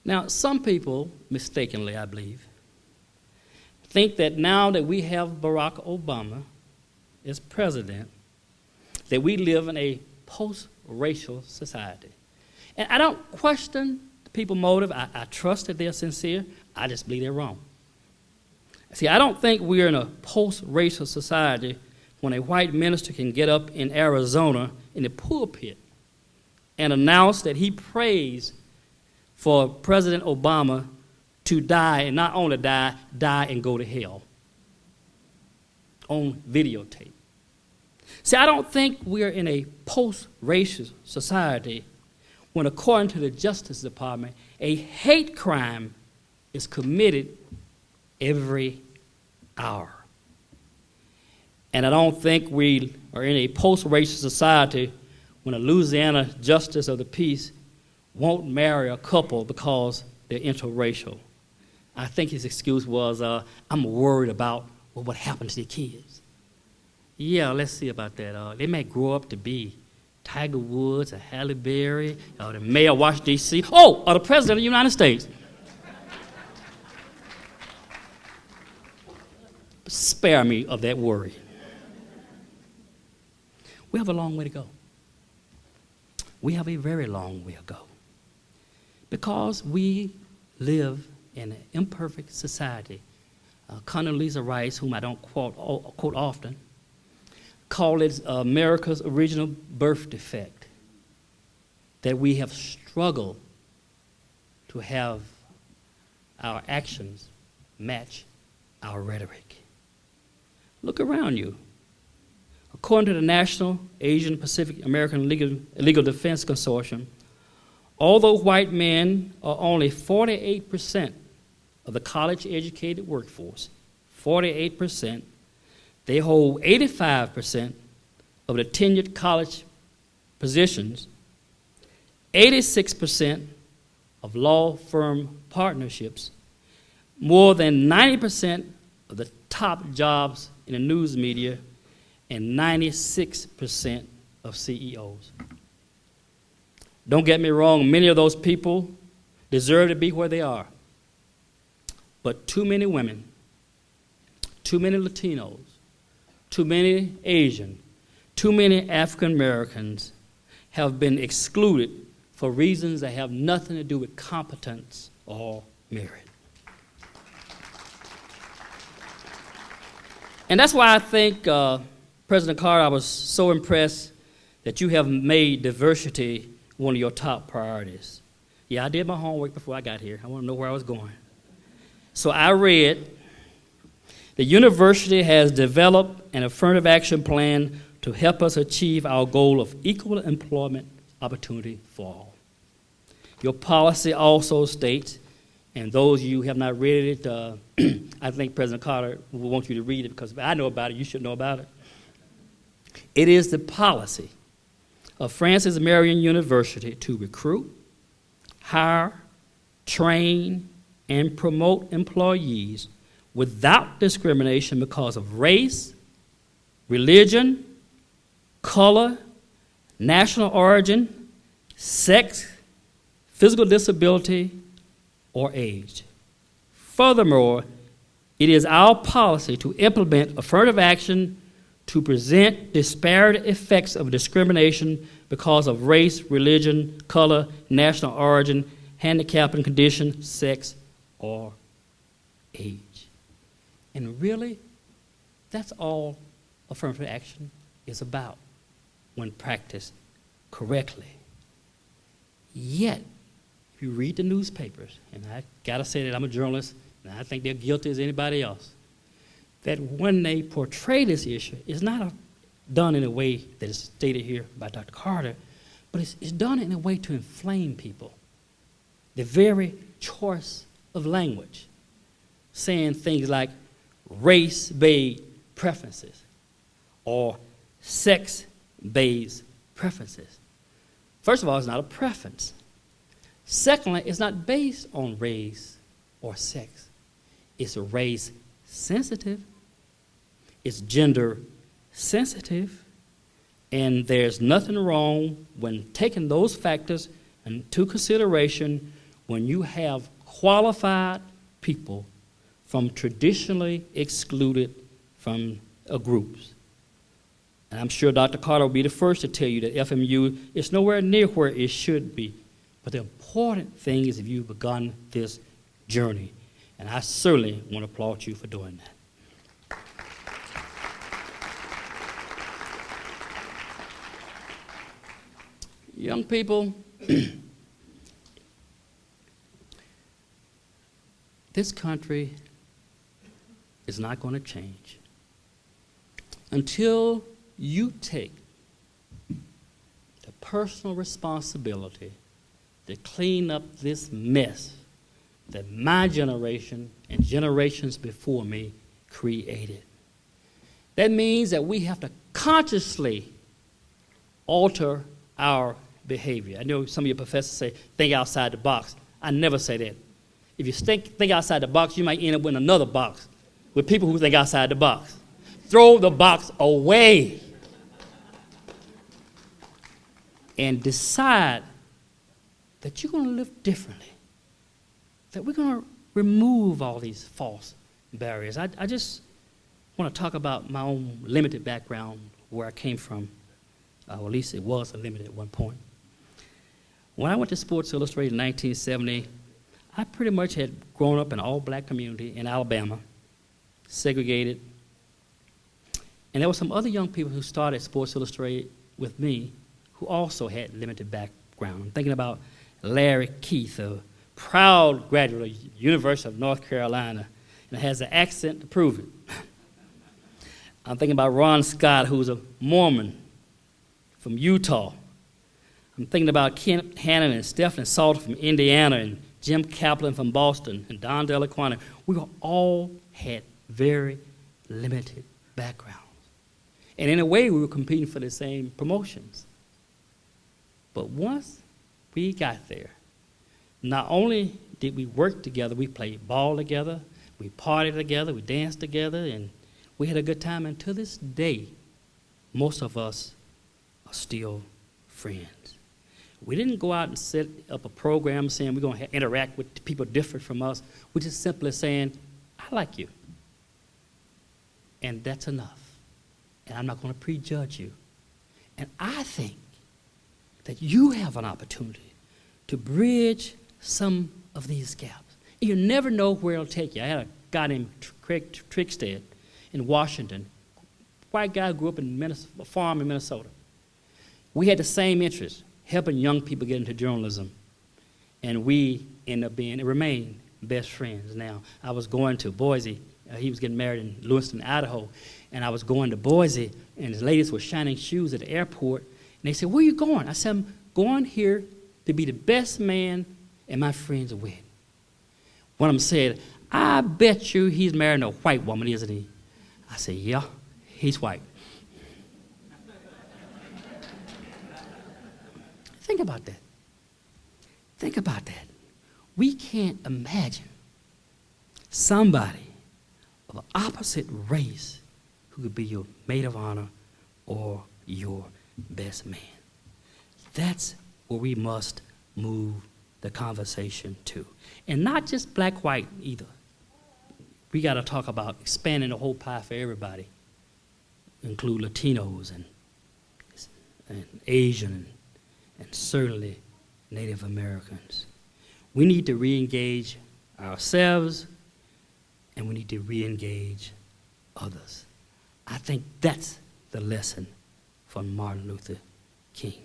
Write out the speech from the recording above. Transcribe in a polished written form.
Now, some people, mistakenly, I believe, think that now that we have Barack Obama as president, that we live in a post-racial society. And I don't question the people's motive. I trust that they're sincere. I just believe they're wrong. See, I don't think we're in a post-racial society when a white minister can get up in Arizona in the pulpit and announce that he prays for President Obama to die, and not only die and go to hell on videotape. See, I don't think we're in a post-racial society when, according to the Justice Department, a hate crime is committed every hour. And I don't think we are in a post-racial society when a Louisiana justice of the peace won't marry a couple because they're interracial. I think his excuse was, I'm worried about what happened to the kids. Yeah, let's see about that. They may grow up to be Tiger Woods or Halle Berry or the mayor of Washington, D.C. or the president of the United States. Spare me of that worry. We have a long way to go. We have a very long way to go. Because we live in an imperfect society. Condoleezza Rice, whom I don't quote often, called it America's original birth defect, that we have struggled to have our actions match our rhetoric. Look around you. According to the National Asian Pacific American Legal Defense Consortium, although white men are only 48% of the college-educated workforce, 48%, they hold 85% of the tenured college positions, 86% of law firm partnerships, more than 90% of the top jobs in the news media, and 96% of CEOs. Don't get me wrong, many of those people deserve to be where they are. But too many women, too many Latinos, too many Asian, too many African Americans have been excluded for reasons that have nothing to do with competence or merit. And that's why I think, President Carter, I was so impressed that you have made diversity one of your top priorities. Yeah, I did my homework before I got here. I want to know where I was going. So I read, the university has developed an affirmative action plan to help us achieve our goal of equal employment opportunity for all. Your policy also states, and those of you who have not read it, I think President Carter will want you to read it because if I know about it, you should know about it. It is the policy of Francis Marion University to recruit, hire, train, and promote employees without discrimination because of race, religion, color, national origin, sex, physical disability, or age. Furthermore, it is our policy to implement affirmative action to present disparate effects of discrimination because of race, religion, color, national origin, handicap and condition, sex, or age. And really, that's all affirmative action is about when practiced correctly. Yet, if you read the newspapers, and I got to say that I'm a journalist, and I think they're guilty as anybody else, that when they portray this issue, it's not done in a way that is stated here by Dr. Carter, but it's done in a way to inflame people. The very choice of language, saying things like race-based preferences or sex-based preferences. First of all, it's not a preference. Secondly, it's not based on race or sex. It's race sensitive, it's gender sensitive, and there's nothing wrong when taking those factors into consideration when you have qualified people from traditionally excluded from groups. And I'm sure Dr. Carter will be the first to tell you that FMU is nowhere near where it should be. But the important thing is if you've begun this journey. And I certainly want to applaud you for doing that. Young people, this country is not going to change until you take the personal responsibility to clean up this mess that my generation and generations before me created. That means that we have to consciously alter our behavior. I know some of your professors say, think outside the box. I never say that. If you think outside the box, you might end up with another box with people who think outside the box. Throw the box away and decide that you're going to live differently, that we're going to remove all these false barriers. I just want to talk about my own limited background, where I came from. Or at least it was a limited at one point. When I went to Sports Illustrated in 1970, I pretty much had grown up in an all-black community in Alabama, segregated. And there were some other young people who started Sports Illustrated with me who also had limited background. I'm thinking about Larry Keith, a proud graduate of the University of North Carolina, and has an accent to prove it. I'm thinking about Ron Scott, who's a Mormon from Utah. I'm thinking about Kent Hannon and Stephen Salter from Indiana, and Jim Kaplan from Boston, and Don Delaquana. We all had very limited backgrounds. And in a way, we were competing for the same promotions. But once we got there, not only did we work together, we played ball together, we partied together, we danced together, and we had a good time. And to this day, most of us are still friends. We didn't go out and set up a program saying we're going to interact with people different from us. We're just simply saying, I like you. And that's enough. And I'm not going to prejudge you. And I think that you have an opportunity to bridge some of these gaps. And you never know where it'll take you. I had a guy named Craig Trickstead in Washington, white guy who grew up in a farm in Minnesota. We had the same interest, helping young people get into journalism. And we ended up being and remain best friends now. I was going to Boise. He was getting married in Lewiston, Idaho. And I was going to Boise, and his ladies were shining shoes at the airport. And they said, where are you going? I said, I'm going here to be the best man at my friend's wedding. One of them said, I bet you he's marrying a white woman, isn't he? I said, yeah, he's white. Think about that. Think about that. We can't imagine somebody of opposite race who could be your maid of honor or your best man. That's where we must move the conversation to. And not just black, white either. We got to talk about expanding the whole pie for everybody, include Latinos and Asian and certainly Native Americans. We need to re-engage ourselves, and we need to re-engage others. I think that's the lesson from Martin Luther King.